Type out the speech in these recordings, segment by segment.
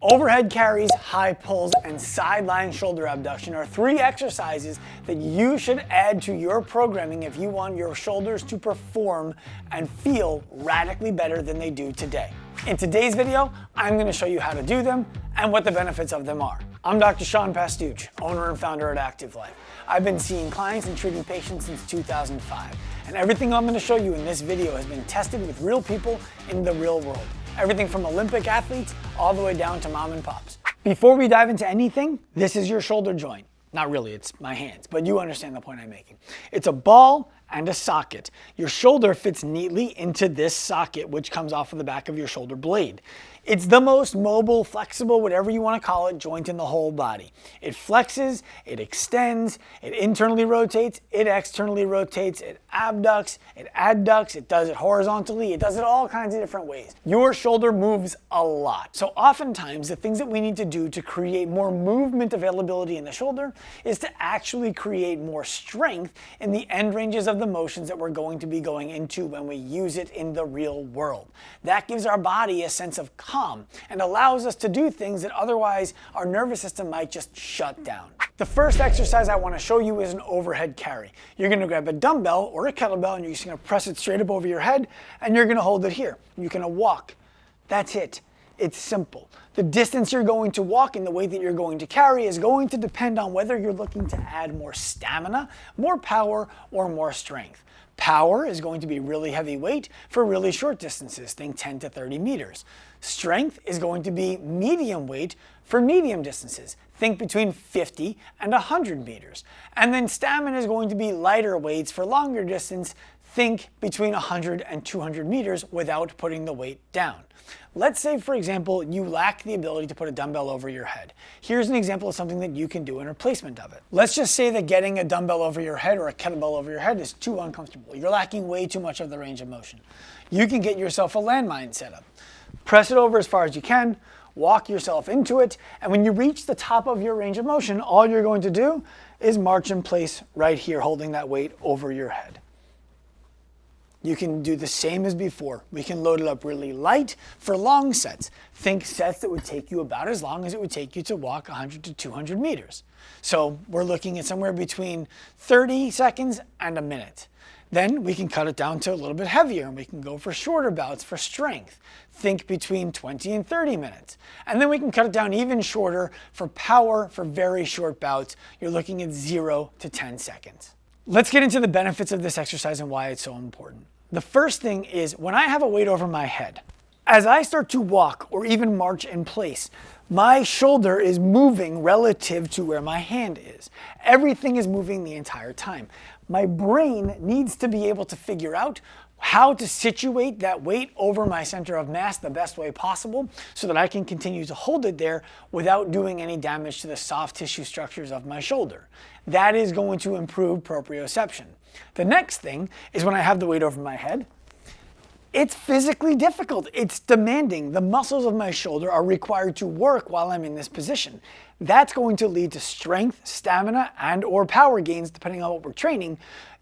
Overhead carries, high pulls, and sideline shoulder abduction are 3 exercises that you should add to your programming if you want your shoulders to perform and feel radically better than they do today. In today's video, I'm going to show you how to do them and what the benefits of them are. I'm Dr. Pastuch, owner and founder at Active Life. I've been seeing clients and treating patients since 2005, and everything I'm going to show you in this video has been tested with real people in the real world. Everything from Olympic athletes all the way down to mom and pops. Before we dive into anything, this is your shoulder joint. Not really, it's my hands, but you understand the point I'm making. It's a ball and a socket. Your shoulder fits neatly into this socket, which comes off of the back of your shoulder blade. It's the most mobile, flexible, whatever you want to call it, joint in the whole body. It flexes, it extends, it internally rotates, it externally rotates, it abducts, it adducts, it does it horizontally, it does it all kinds of different ways. Your shoulder moves a lot. So oftentimes the things that we need to do to create more movement availability in the shoulder is to actually create more strength in the end ranges of the motions that we're going to be going into when we use it in the real world. That gives our body a sense of calm and allows us to do things that otherwise our nervous system might just shut down. The first exercise I want to show you is an overhead carry. You're going to grab a dumbbell or a kettlebell and you're just going to press it straight up over your head and you're going to hold it here. You're going to walk. That's it. It's simple. The distance you're going to walk and the way that you're going to carry is going to depend on whether you're looking to add more stamina, more power, or more strength. Power is going to be really heavy weight for really short distances, think 10 to 30 meters. Strength is going to be medium weight for medium distances, think between 50 and 100 meters. And then stamina is going to be lighter weights for longer distance, think between 100 and 200 meters without putting the weight down. Let's say, for example, you lack the ability to put a dumbbell over your head. Here's an example of something that you can do in replacement of it. Let's just say that getting a dumbbell over your head or a kettlebell over your head is too uncomfortable. You're lacking way too much of the range of motion. You can get yourself a landmine setup. Press it over as far as you can, walk yourself into it, and when you reach the top of your range of motion, all you're going to do is march in place right here, holding that weight over your head. You can do the same as before. We can load it up really light for long sets. Think sets that would take you about as long as it would take you to walk 100 to 200 meters. So we're looking at somewhere between 30 seconds and a minute. Then we can cut it down to a little bit heavier and we can go for shorter bouts for strength. Think between 20 and 30 minutes. And then we can cut it down even shorter for power for very short bouts. You're looking at 0 to 10 seconds. Let's get into the benefits of this exercise and why it's so important. The first thing is when I have a weight over my head, as I start to walk or even march in place, my shoulder is moving relative to where my hand is. Everything is moving the entire time. My brain needs to be able to figure out how to situate that weight over my center of mass the best way possible so that I can continue to hold it there without doing any damage to the soft tissue structures of my shoulder. That is going to improve proprioception. The next thing is when I have the weight over my head, it's physically difficult. It's demanding. The muscles of my shoulder are required to work while I'm in this position. That's going to lead to strength, stamina, and or power gains, depending on what we're training,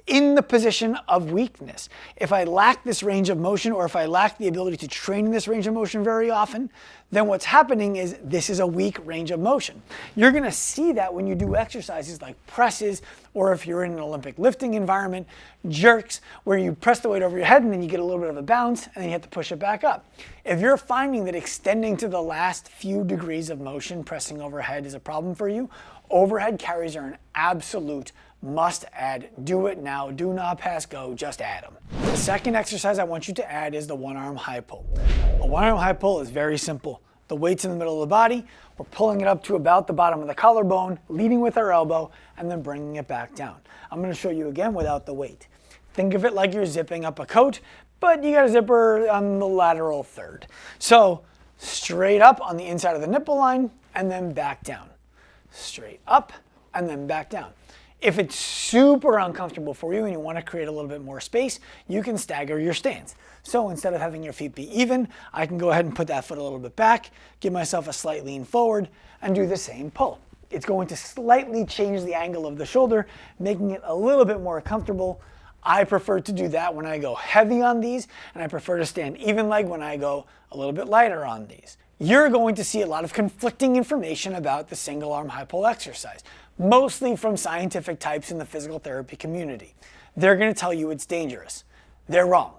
in the position of weakness. If I lack this range of motion or if I lack the ability to train this range of motion very often, then what's happening is this is a weak range of motion. You're going to see that when you do exercises like presses, or if you're in an Olympic lifting environment, jerks, where you press the weight over your head and then you get a little bit of a bounce and then you have to push it back up. If you're finding that extending to the last few degrees of motion, pressing overhead, is a problem for you, overhead carries are an absolute must add. Do it now. Do not pass go. Just add them. The second exercise I want you to add is the one-arm high pull. A one-arm high pull is very simple. The weight's in the middle of the body. We're pulling it up to about the bottom of the collarbone, leading with our elbow, and then bringing it back down. I'm going to show you again without the weight. Think of it like you're zipping up a coat, but you got a zipper on the lateral third. So straight up on the inside of the nipple line, and then back down. Straight up, and then back down. If it's super uncomfortable for you and you want to create a little bit more space, you can stagger your stance. So instead of having your feet be even, I can go ahead and put that foot a little bit back, give myself a slight lean forward, and do the same pull. It's going to slightly change the angle of the shoulder, making it a little bit more comfortable. I prefer to do that when I go heavy on these, and I prefer to stand even leg when I go a little bit lighter on these. you're going to see a lot of conflicting information about the single arm high pull exercise, mostly from scientific types in the physical therapy community. They're going to tell you it's dangerous. They're wrong.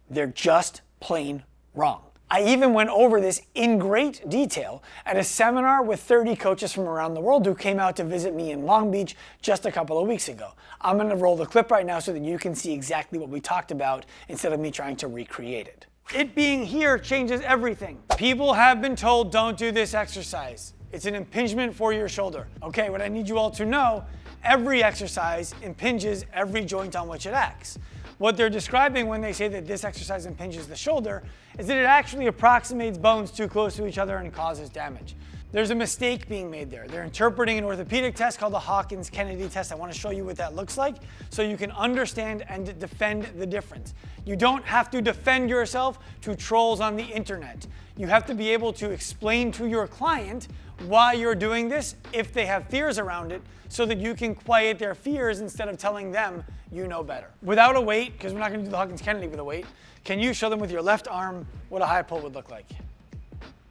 They're just plain wrong. I even went over this in great detail at a seminar with 30 coaches from around the world who came out to visit me in Long Beach just a couple of weeks ago. I'm going to roll the clip right now so that you can see exactly what we talked about instead of me trying to recreate it. It being here changes everything. People have been told don't do this exercise. It's an impingement for your shoulder. Okay, what I need you all to know, every exercise impinges every joint on which it acts. What they're describing when they say that this exercise impinges the shoulder is that it actually approximates bones too close to each other and causes damage. There's a mistake being made there. They're interpreting an orthopedic test called the Hawkins-Kennedy test. I want to show you what that looks like so you can understand and defend the difference. You don't have to defend yourself to trolls on the internet. You have to be able to explain to your client why you're doing this if they have fears around it so that you can quiet their fears instead of telling them you know better. Without a weight, because we're not going to do the Hawkins-Kennedy with a weight, can you show them with your left arm what a high pull would look like?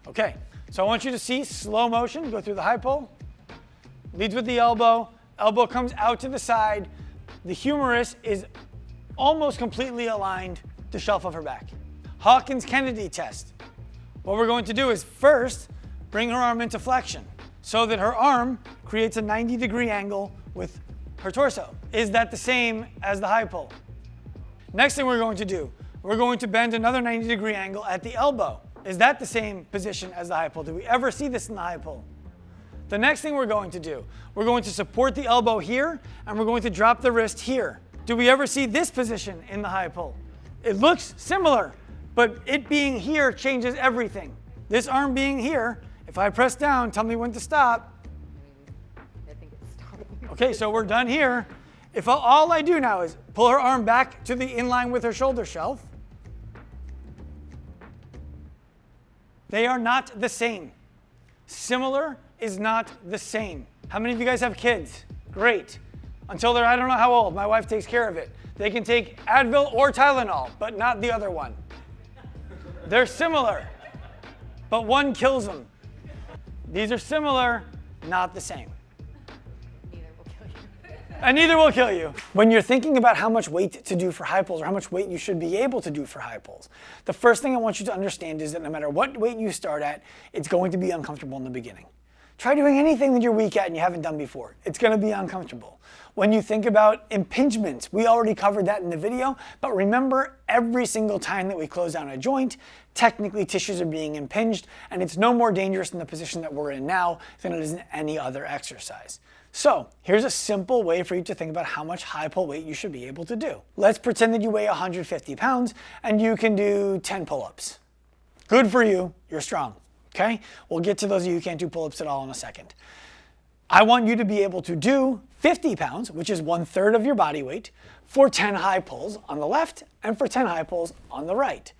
Okay, so I want you to see slow motion, go through the high pull, leads with the elbow, elbow comes out to the side, the humerus is almost completely aligned to shelf of her back. Hawkins-Kennedy test. What we're going to do is first bring her arm into flexion so that her arm creates a 90-degree angle with her torso. Is that the same as the high pull? Next thing we're going to do, we're going to bend another 90-degree angle at the elbow. Is that the same position as the high pull? Do we ever see this in the high pull? The next thing we're going to do, we're going to support the elbow here and we're going to drop the wrist here. Do we ever see this position in the high pull? It looks similar, but it being here changes everything. This arm being here, if I press down, tell me when to stop. I think it's stopping. Okay, so we're done here. If all I do now is pull her arm back to the inline with her shoulder shelf, they are not the same. Similar is not the same. How many of you guys have kids? Great. Until they're I don't know how old, my wife takes care of it. They can take Advil or Tylenol, but not the other one. They're similar, but one kills them. These are similar, not the same. Neither will kill you. And neither will kill you. When you're thinking about how much weight to do for high pulls or how much weight you should be able to do for high pulls, the first thing I want you to understand is that no matter what weight you start at, it's going to be uncomfortable in the beginning. Try doing anything that you're weak at and you haven't done before. It's going to be uncomfortable. When you think about impingements, we already covered that in the video, but remember every single time that we close down a joint, technically tissues are being impinged, and it's no more dangerous in the position that we're in now than it is in any other exercise. So here's a simple way for you to think about how much high pull weight you should be able to do. Let's pretend that you weigh 150 pounds and you can do 10 pull-ups. Good for you, you're strong. Okay, we'll get to those of you who can't do pull-ups at all in a second. I want you to be able to do 50 pounds, which is 1/3 of your body weight, for 10 high pulls on the left and for 10 high pulls on the right.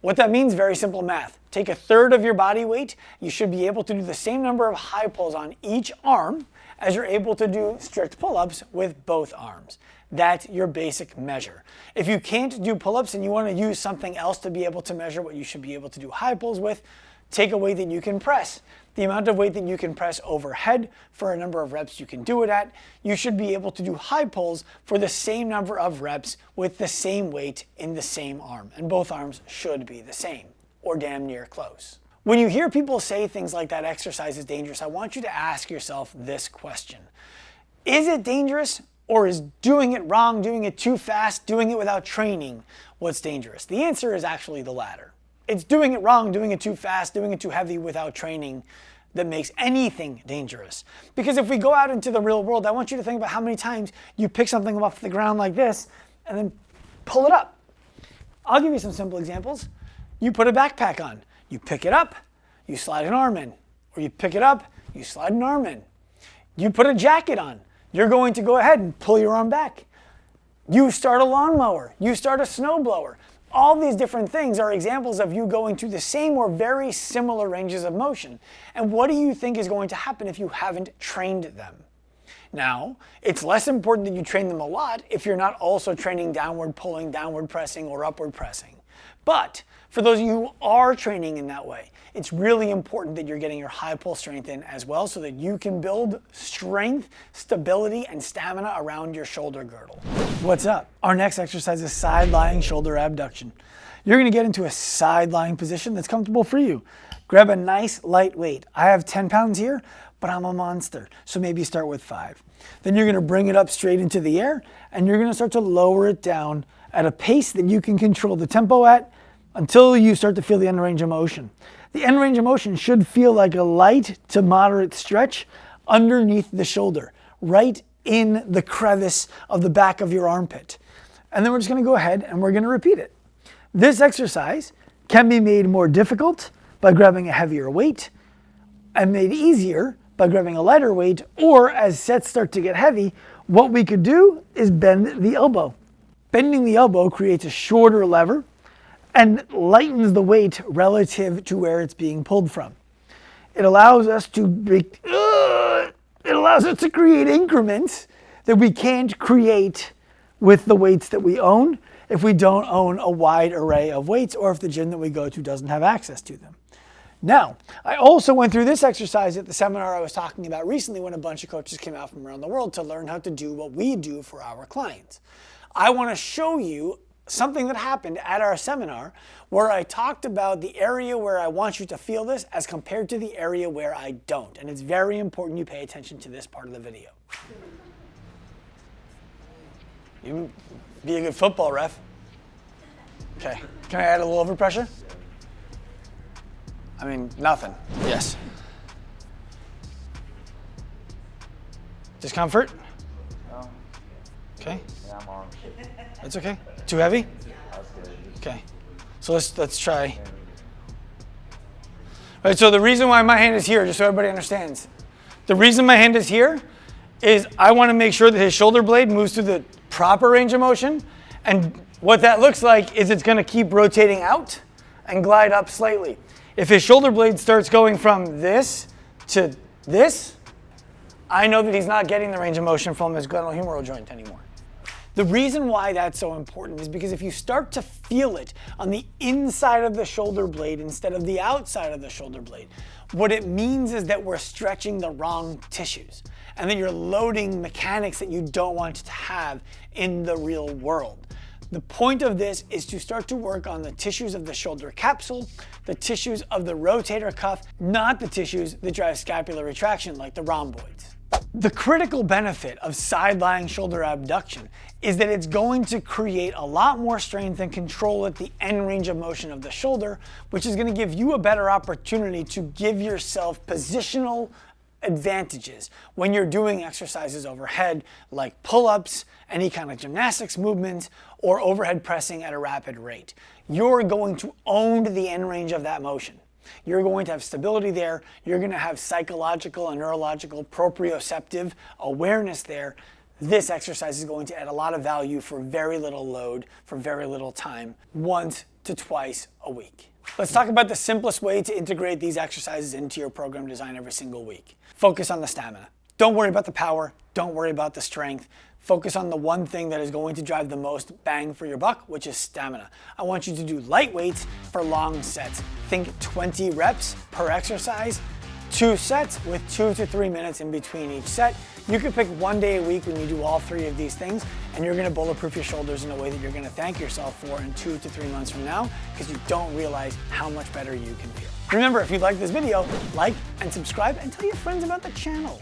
What that means, very simple math. Take 1/3 of your body weight, you should be able to do the same number of high pulls on each arm as you're able to do strict pull-ups with both arms. That's your basic measure. If you can't do pull-ups and you want to use something else to be able to measure what you should be able to do high pulls with, take a weight that you can press. The amount of weight that you can press overhead for a number of reps you can do it at, you should be able to do high pulls for the same number of reps with the same weight in the same arm. And both arms should be the same, or damn near close. When you hear people say things like that exercise is dangerous, I want you to ask yourself this question. Is it dangerous, or is doing it wrong, doing it too fast, doing it without training what's dangerous? The answer is actually the latter. It's doing it wrong, doing it too fast, doing it too heavy without training that makes anything dangerous. Because if we go out into the real world, I want you to think about how many times you pick something off the ground like this and then pull it up. I'll give you some simple examples. You put a backpack on, you pick it up, you slide an arm in. Or you pick it up, you slide an arm in. You put a jacket on, you're going to go ahead and pull your arm back. You start a lawnmower, you start a snowblower. All these different things are examples of you going to the same or very similar ranges of motion. And what do you think is going to happen if you haven't trained them? Now, it's less important that you train them a lot if you're not also training downward pulling, downward pressing, or upward pressing. But for those of you who are training in that way, it's really important that you're getting your high pull strength in as well so that you can build strength, stability, and stamina around your shoulder girdle. What's up? Our next exercise is side-lying shoulder abduction. You're gonna get into a side-lying position that's comfortable for you. Grab a nice light weight. I have 10 pounds here, but I'm a monster, so maybe start with 5. Then you're gonna bring it up straight into the air, and you're gonna start to lower it down at a pace that you can control the tempo at until you start to feel the end range of motion. The end range of motion should feel like a light to moderate stretch underneath the shoulder, right in the crevice of the back of your armpit. And then we're just gonna go ahead and we're gonna repeat it. This exercise can be made more difficult by grabbing a heavier weight and made easier by grabbing a lighter weight, or as sets start to get heavy, what we could do is bend the elbow. Bending the elbow creates a shorter lever and lightens the weight relative to where it's being pulled from. It allows us to create increments that we can't create with the weights that we own if we don't own a wide array of weights or if the gym that we go to doesn't have access to them. Now, I also went through this exercise at the seminar I was talking about recently when a bunch of coaches came out from around the world to learn how to do what we do for our clients. I want to show you something that happened at our seminar where I talked about the area where I want you to feel this as compared to the area where I don't. And it's very important you pay attention to this part of the video. You be a good football ref. Okay, can I add a little overpressure? I mean, nothing. Yes. Discomfort? No. Okay. Yeah, I'm on. That's okay. Too heavy? Okay. So let's try. All right, so the reason why my hand is here, just so everybody understands, the reason my hand is here is I want to make sure that his shoulder blade moves through the proper range of motion. And what that looks like is it's going to keep rotating out and glide up slightly. If his shoulder blade starts going from this to this, I know that he's not getting the range of motion from his glenohumeral joint anymore. The reason why that's so important is because if you start to feel it on the inside of the shoulder blade instead of the outside of the shoulder blade, what it means is that we're stretching the wrong tissues and that you're loading mechanics that you don't want to have in the real world. The point of this is to start to work on the tissues of the shoulder capsule, the tissues of the rotator cuff, not the tissues that drive scapular retraction like the rhomboids. The critical benefit of side-lying shoulder abduction is that it's going to create a lot more strength and control at the end range of motion of the shoulder, which is going to give you a better opportunity to give yourself positional advantages when you're doing exercises overhead like pull-ups, any kind of gymnastics movements, or overhead pressing at a rapid rate. You're going to own the end range of that motion. You're going to have stability there. You're going to have psychological and neurological proprioceptive awareness there. This exercise is going to add a lot of value for very little load, for very little time, once to twice a week. Let's talk about the simplest way to integrate these exercises into your program design every single week. Focus on the stamina. Don't worry about the power. Don't worry about the strength. Focus on the one thing that is going to drive the most bang for your buck, which is stamina. I want you to do light weights for long sets. Think 20 reps per exercise, 2 sets with 2 to 3 minutes in between each set. You can pick one day a week when you do all 3 of these things, and you're gonna bulletproof your shoulders in a way that you're gonna thank yourself for in 2 to 3 months from now, because you don't realize how much better you can feel. Remember, if you like this video, like and subscribe and tell your friends about the channel.